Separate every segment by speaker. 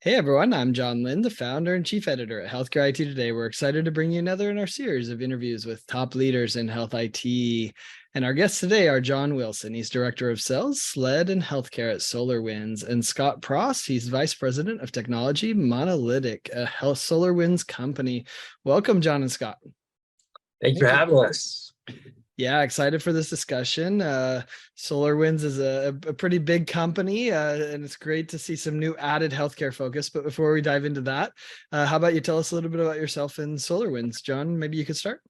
Speaker 1: Hey everyone, I'm John Lynn, the founder and chief editor at Healthcare IT Today. We're excited to bring you another in our series of interviews with top leaders in health IT. And our guests today are John Wilson. He's director of sales, SLED and Healthcare at SolarWinds, and Scott Pross. He's vice president of technology, Monalytic, a health SolarWinds company. Welcome, John and Scott.
Speaker 2: Thank you for having us.
Speaker 1: Yeah, excited for this discussion. SolarWinds is a pretty big company, and it's great to see some new added healthcare focus. But before we dive into that, how about you tell us a little bit about yourself and SolarWinds? John, maybe you could start.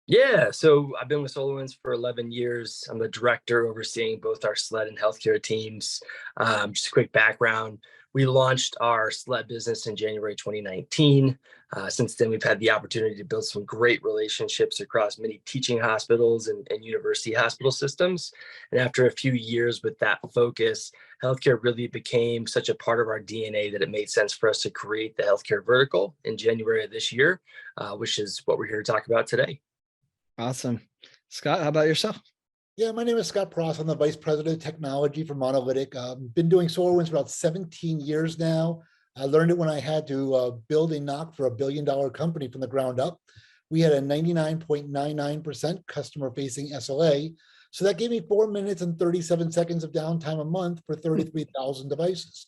Speaker 2: Yeah, so I've been with SolarWinds for 11 years. I'm the director overseeing both our SLED and healthcare teams. Just a quick background. We launched our SLED business in January 2019. Since then, we've had the opportunity to build some great relationships across many teaching hospitals and university hospital systems. And after a few years with that focus, healthcare really became such a part of our DNA that it made sense for us to create the healthcare vertical in January of this year, which is what we're here to talk about today.
Speaker 1: Awesome. Scott, how about yourself?
Speaker 3: Yeah, my name is Scott Pross. I'm the Vice President of Technology for Monalytic. Been doing SolarWinds for about 17 years now. I learned it when I had to build a NOC for $1 billion company from the ground up. We had a 99.99% customer-facing SLA. So that gave me 4 minutes and 37 seconds of downtime a month for 33,000 devices.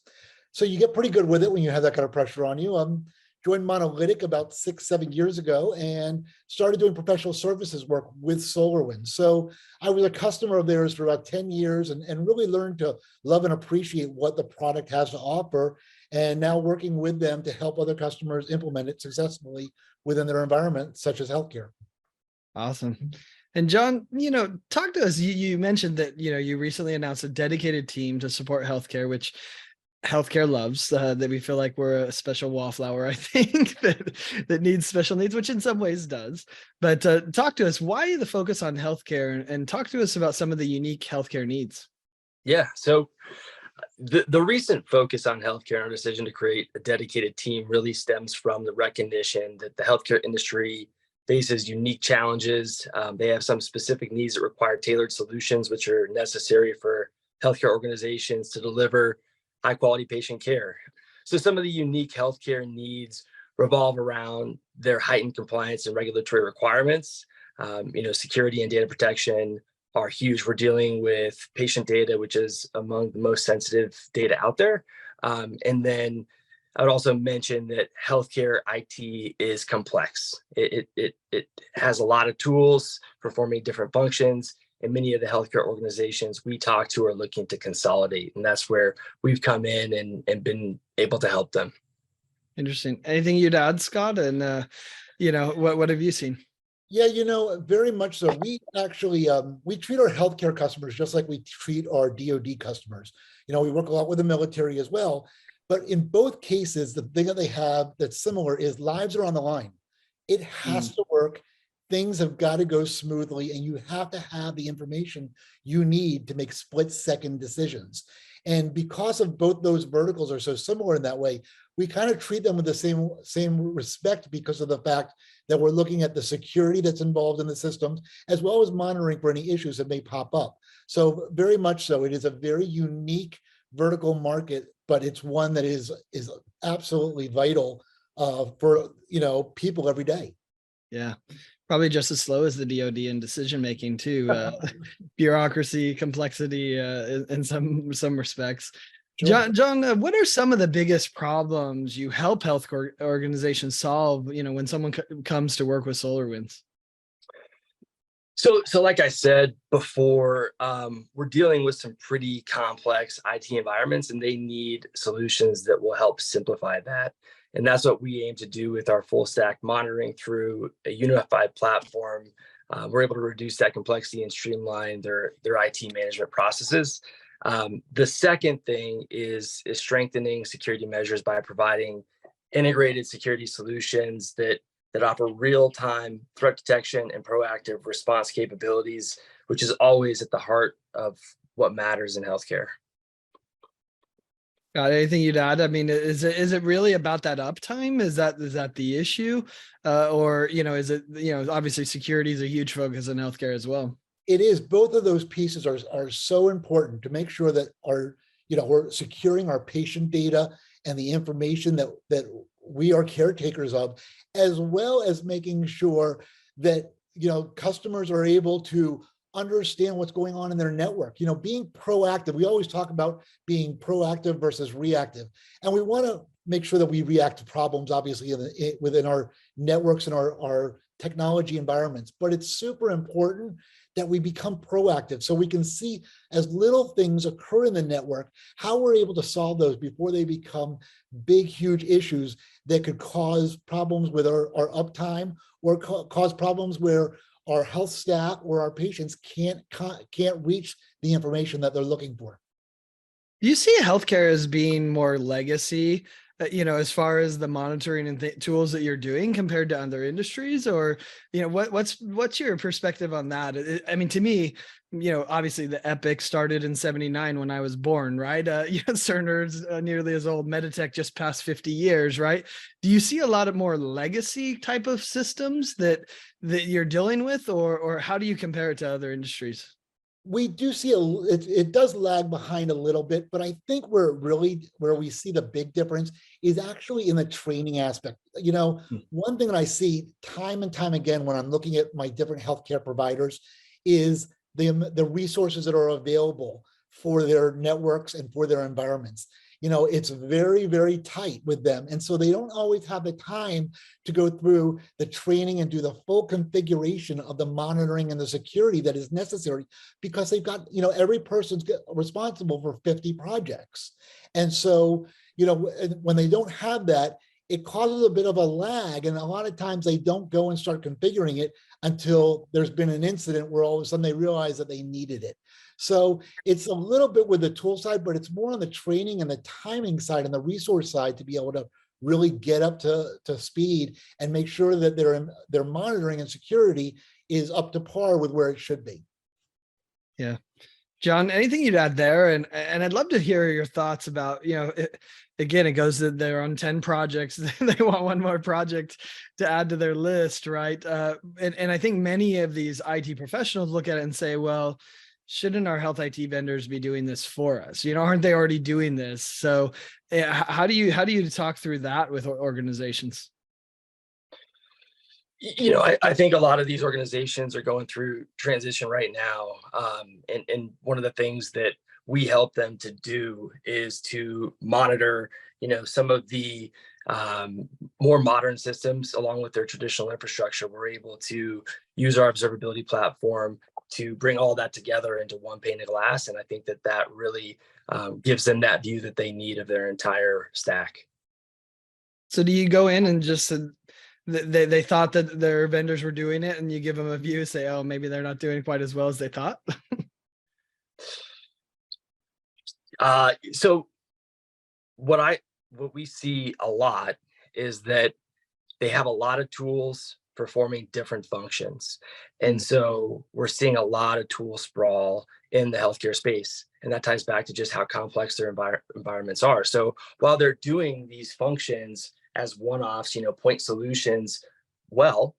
Speaker 3: So you get pretty good with it when you have that kind of pressure on you. Joined Monalytic about 6-7 years ago and started doing professional services work with SolarWinds. So I was a customer of theirs for about 10 years and really learned to love and appreciate what the product has to offer. And now working with them to help other customers implement it successfully within their environment, such as healthcare.
Speaker 1: Awesome. And John, talk to us. You mentioned that, you recently announced a dedicated team to support healthcare, which healthcare loves, that we feel like we're a special wallflower, I think, that needs special needs, which in some ways does. But talk to us, why the focus on healthcare, and talk to us about some of the unique healthcare needs.
Speaker 2: Yeah, so the recent focus on healthcare and our decision to create a dedicated team really stems from the recognition that the healthcare industry faces unique challenges. They have some specific needs that require tailored solutions, which are necessary for healthcare organizations to deliver high quality patient care. So some of the unique healthcare needs revolve around their heightened compliance and regulatory requirements. Security and data protection are huge. We're dealing with patient data, which is among the most sensitive data out there. And then I would also mention that healthcare IT is complex. It has a lot of tools performing different functions. And many of the healthcare organizations we talk to are looking to consolidate. And that's where we've come in and been able to help them.
Speaker 1: Interesting. Anything you'd add, Scott? And, what have you seen?
Speaker 3: Yeah, very much so. We actually, we treat our healthcare customers just like we treat our DoD customers. We work a lot with the military as well. But in both cases, the thing that they have that's similar is lives are on the line. It has to work. Things have got to go smoothly, and you have to have the information you need to make split-second decisions. And because of both those verticals are so similar in that way, we kind of treat them with the same respect because of the fact that we're looking at the security that's involved in the systems, as well as monitoring for any issues that may pop up. So very much so, it is a very unique vertical market, but it's one that is absolutely vital for people every day.
Speaker 1: Yeah. Probably just as slow as the DoD in decision making too. Bureaucracy, complexity, in some respects. Sure. John, what are some of the biggest problems you help health organizations solve? When someone comes to work with SolarWinds.
Speaker 2: So like I said before, we're dealing with some pretty complex IT environments, and they need solutions that will help simplify that. And that's what we aim to do with our full stack monitoring through a unified platform. We're able to reduce that complexity and streamline their IT management processes. The second thing is strengthening security measures by providing integrated security solutions that offer real-time threat detection and proactive response capabilities, which is always at the heart of what matters in healthcare.
Speaker 1: Got anything you'd add? I mean, is it really about that uptime? Is that the issue, or is it obviously security is a huge focus in healthcare as well.
Speaker 3: It is. Both of those pieces are so important to make sure that we're securing our patient data and the information that we are caretakers of, as well as making sure that, customers are able to understand what's going on in their network. Being proactive. We always talk about being proactive versus reactive, and we want to make sure that we react to problems, obviously, within our networks and our technology environments. But it's super important that we become proactive so we can see, as little things occur in the network, how we're able to solve those before they become big, huge issues that could cause problems with our uptime, or cause problems where our health staff or our patients can't reach the information that they're looking for.
Speaker 1: Do you see healthcare as being more legacy, as far as the monitoring and tools that you're doing compared to other industries? Or, what's your perspective on that? I mean, to me, obviously the Epic started in '79 when I was born, right? Cerner's nearly as old. Meditech just past 50 years, right? Do you see a lot of more legacy type of systems that you're dealing with, or how do you compare it to other industries?
Speaker 3: We do see it does lag behind a little bit, but I think where we see the big difference is actually in the training aspect. One thing that I see time and time again when I'm looking at my different healthcare providers is the resources that are available for their networks and for their environments. It's very, very tight with them. And so they don't always have the time to go through the training and do the full configuration of the monitoring and the security that is necessary, because they've got, every person's responsible for 50 projects. And so, when they don't have that, it causes a bit of a lag. And a lot of times they don't go and start configuring it until there's been an incident where all of a sudden they realize that they needed it. So it's a little bit with the tool side, but it's more on the training and the timing side and the resource side to be able to really get up to speed and make sure that their monitoring and security is up to par with where it should be.
Speaker 1: Yeah. John, anything you'd add there? And I'd love to hear your thoughts about, again, it goes that they're on 10 projects. They want one more project to add to their list, right? And I think many of these IT professionals look at it and say, well, shouldn't our health IT vendors be doing this for us? Aren't they already doing this? So how do you talk through that with organizations?
Speaker 2: I think a lot of these organizations are going through transition right now. And one of the things that we help them to do is to monitor, some of the more modern systems along with their traditional infrastructure. We're able to use our observability platform to bring all that together into one pane of glass. And I think that really gives them that view that they need of their entire stack.
Speaker 1: So do you go in and just they thought that their vendors were doing it, and you give them a view, say, oh, maybe they're not doing quite as well as they thought?
Speaker 2: So what we see a lot is that they have a lot of tools performing different functions. And so we're seeing a lot of tool sprawl in the healthcare space. And that ties back to just how complex their environments are. So while they're doing these functions as one-offs, point solutions, well,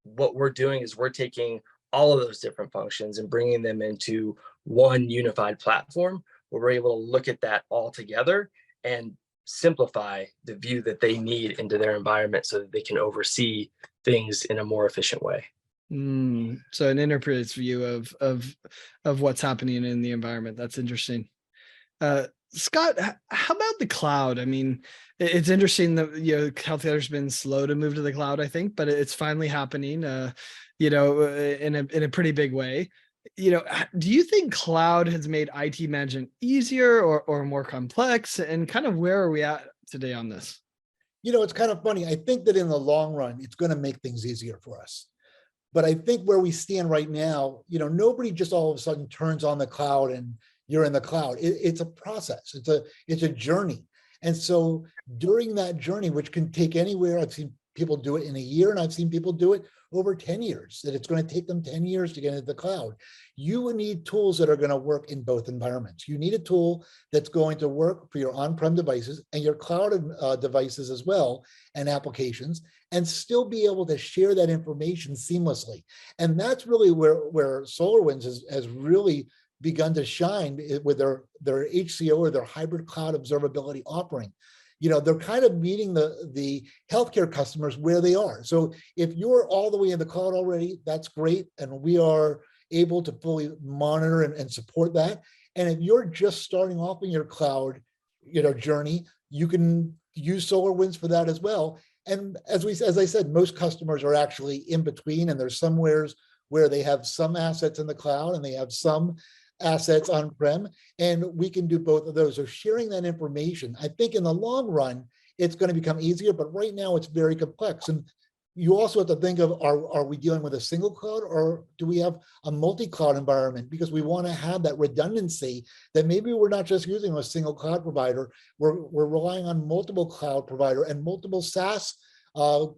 Speaker 2: what we're doing is we're taking all of those different functions and bringing them into one unified platform where we're able to look at that all together and simplify the view that they need into their environment so that they can oversee things in a more efficient way.
Speaker 1: So an enterprise view of what's happening in the environment. That's interesting. Scott, how about the cloud? I mean, it's interesting that, healthcare's been slow to move to the cloud, I think, but it's finally happening, in a pretty big way. Do you think cloud has made IT management easier or more complex? And kind of where are we at today on this?
Speaker 3: It's kind of funny. I think that in the long run, it's going to make things easier for us. But I think where we stand right now, nobody just all of a sudden turns on the cloud and you're in the cloud. It's a process. It's a journey. And so during that journey, which can take anywhere, I've seen people do it in a year, and I've seen people do it over 10 years, that it's going to take them 10 years to get into the cloud. You will need tools that are going to work in both environments. You need a tool that's going to work for your on-prem devices and your cloud devices as well, and applications, and still be able to share that information seamlessly. And that's really where SolarWinds has really begun to shine with their HCO, or their hybrid cloud observability offering. they're kind of meeting the healthcare customers where they are. So if you're all the way in the cloud already, that's great. And we are able to fully monitor and support that. And if you're just starting off in your cloud, journey, you can use SolarWinds for that as well. And as I said, most customers are actually in between, and there's somewheres where they have some assets in the cloud and they have some assets on-prem, and we can do both of those. So sharing that information, I think in the long run, it's going to become easier, but right now it's very complex. And you also have to think of, are we dealing with a single cloud, or do we have a multi-cloud environment? Because we want to have that redundancy, that maybe we're not just using a single cloud provider, we're relying on multiple cloud provider and multiple SaaS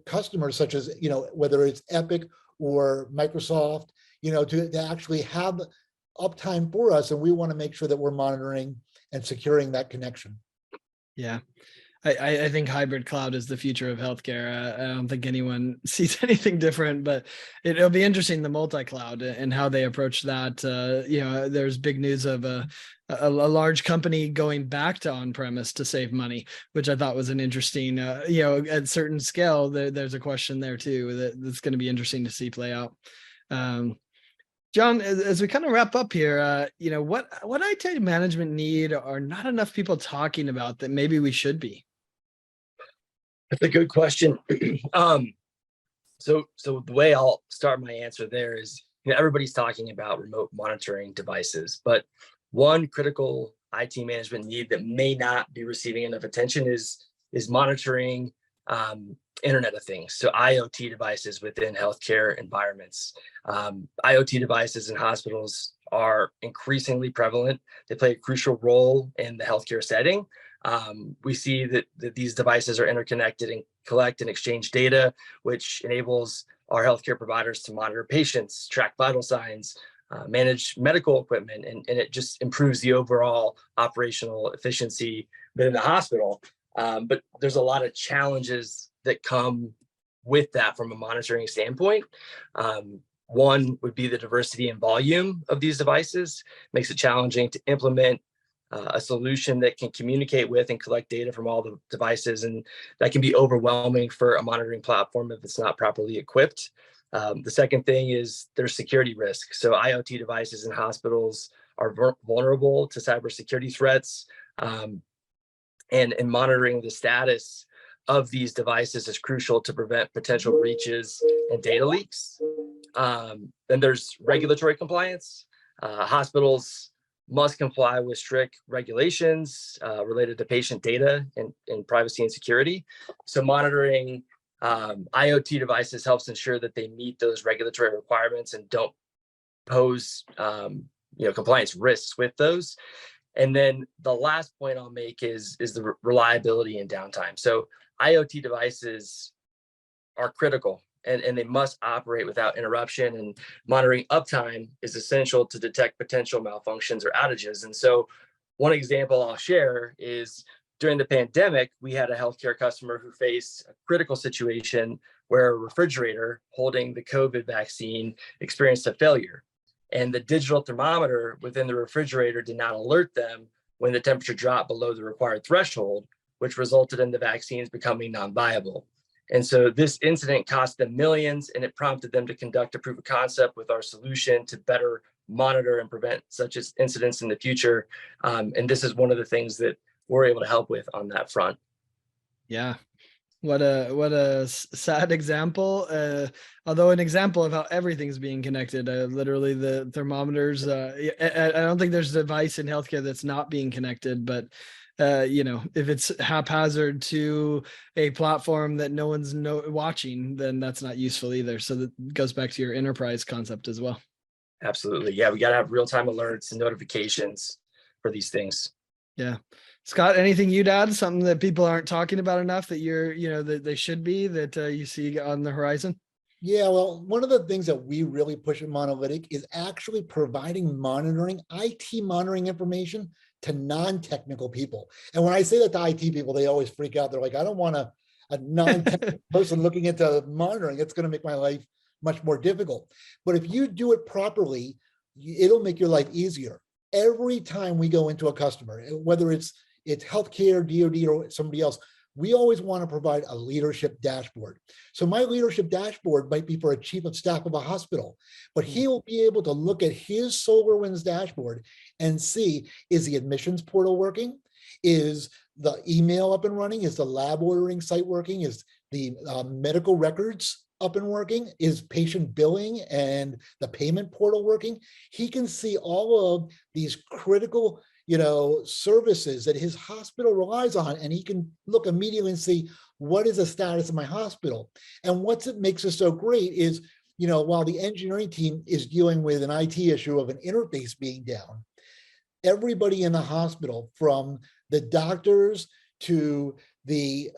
Speaker 3: customers, such as, whether it's Epic or Microsoft, to actually have uptime for us. And we want to make sure that we're monitoring and securing that connection.
Speaker 1: Yeah. I think hybrid cloud is the future of healthcare. I don't think anyone sees anything different, but it'll be interesting, the multi-cloud and how they approach that. There's big news of a large company going back to on-premise to save money, which I thought was an interesting, at certain scale, there's a question there too that's going to be interesting to see play out. John, as we kind of wrap up here, what IT management need are not enough people talking about that maybe we should be?
Speaker 2: That's a good question. So the way I'll start my answer there is, everybody's talking about remote monitoring devices, but one critical IT management need that may not be receiving enough attention is monitoring Internet of Things, so IoT devices within healthcare environments. IoT devices in hospitals are increasingly prevalent. They play a crucial role in the healthcare setting. We see that these devices are interconnected and collect and exchange data, which enables our healthcare providers to monitor patients, track vital signs, manage medical equipment, and it just improves the overall operational efficiency within the hospital. But there's a lot of challenges that come with that from a monitoring standpoint. One would be the diversity and volume of these devices. Makes it challenging to implement a solution that can communicate with and collect data from all the devices, and that can be overwhelming for a monitoring platform if it's not properly equipped. The second thing is there's security risk. So IoT devices in hospitals are vulnerable to cybersecurity threats, and monitoring the status of these devices is crucial to prevent potential breaches and data leaks. Then there's regulatory compliance. Hospitals must comply with strict regulations related to patient data and privacy and security. So monitoring IoT devices helps ensure that they meet those regulatory requirements and don't pose compliance risks with those. And then the last point I'll make is the reliability and downtime. So IoT devices are critical, and they must operate without interruption, and monitoring uptime is essential to detect potential malfunctions or outages. And so one example I'll share is during the pandemic, we had a healthcare customer who faced a critical situation where a refrigerator holding the COVID vaccine experienced a failure. And the digital thermometer within the refrigerator did not alert them when the temperature dropped below the required threshold, which resulted in the vaccines becoming non-viable. And so this incident cost them millions, and it prompted them to conduct a proof of concept with our solution to better monitor and prevent such incidents in the future. And this is one of the things that we're able to help with on that front.
Speaker 1: Yeah. What a sad example, although an example of how everything's being connected. Literally the thermometers, I don't think there's a device in healthcare that's not being connected, but if it's haphazard to a platform that no one's watching, then that's not useful either. So that goes back to your enterprise concept as well.
Speaker 2: Absolutely. Yeah, we got to have real-time alerts and notifications for these things.
Speaker 1: Yeah. Scott, anything you'd add? Something that people aren't talking about enough that that they should be, that you see on the horizon?
Speaker 3: Yeah, well, one of the things that we really push at Monalytic is actually providing IT monitoring information to non-technical people. And when I say that to IT people, they always freak out. They're like, I don't want a non-technical person looking into monitoring. It's going to make my life much more difficult. But if you do it properly, it'll make your life easier. Every time we go into a customer, whether it's healthcare, DoD, or somebody else, we always want to provide a leadership dashboard. So my leadership dashboard might be for a chief of staff of a hospital, but he will be able to look at his SolarWinds dashboard and see, is the admissions portal working? Is the email up and running? Is the lab ordering site working? Is the medical records up and working? Is patient billing and the payment portal working? He can see all of these critical, services that his hospital relies on, and he can look immediately and see, what is the status of my hospital? And what makes it so great is, while the engineering team is dealing with an IT issue of an interface being down, everybody in the hospital, from the doctors to the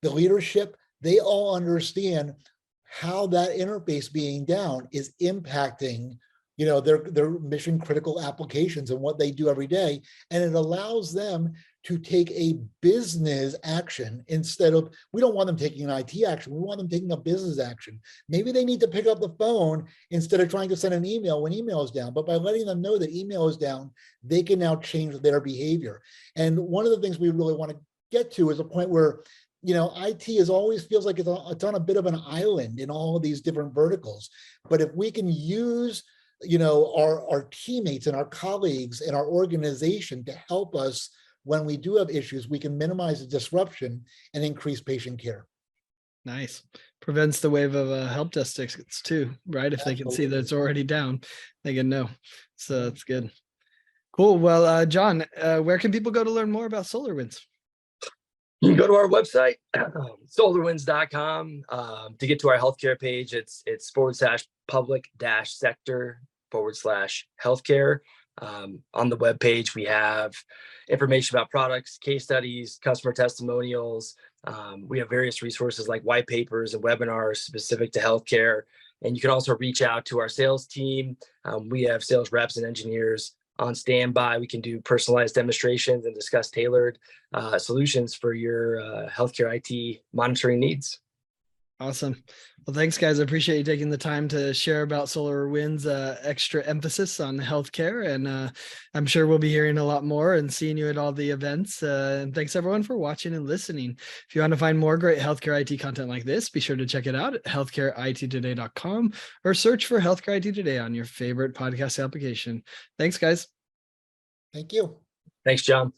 Speaker 3: leadership, they all understand how that interface being down is impacting their mission critical applications and what they do every day. And it allows them to take a business action instead of, we don't want them taking an IT action, we want them taking a business action. Maybe they need to pick up the phone instead of trying to send an email when email is down, but by letting them know that email is down, they can now change their behavior. And one of the things we really want to get to is a point where IT is always feels like it's on a bit of an island in all of these different verticals. But if we can use our teammates and our colleagues and our organization to help us when we do have issues, we can minimize the disruption and increase patient care.
Speaker 1: Nice. Prevents the wave of help desk tickets too, right? If they can see that it's already down, they can know. So that's good. Cool. Well, John, where can people go to learn more about SolarWinds?
Speaker 2: You can go to our website, solarwinds.com. To get to our healthcare page, it's /public-sector/healthcare. On the webpage, we have information about products, case studies, customer testimonials. We have various resources like white papers and webinars specific to healthcare. And you can also reach out to our sales team. We have sales reps and engineers on standby. We can do personalized demonstrations and discuss tailored solutions for your healthcare IT monitoring needs.
Speaker 1: Awesome. Well, thanks, guys. I appreciate you taking the time to share about SolarWinds' extra emphasis on healthcare. And I'm sure we'll be hearing a lot more and seeing you at all the events. And thanks, everyone, for watching and listening. If you want to find more great healthcare IT content like this, be sure to check it out at healthcareittoday.com or search for Healthcare IT Today on your favorite podcast application. Thanks, guys.
Speaker 3: Thank you.
Speaker 2: Thanks, John.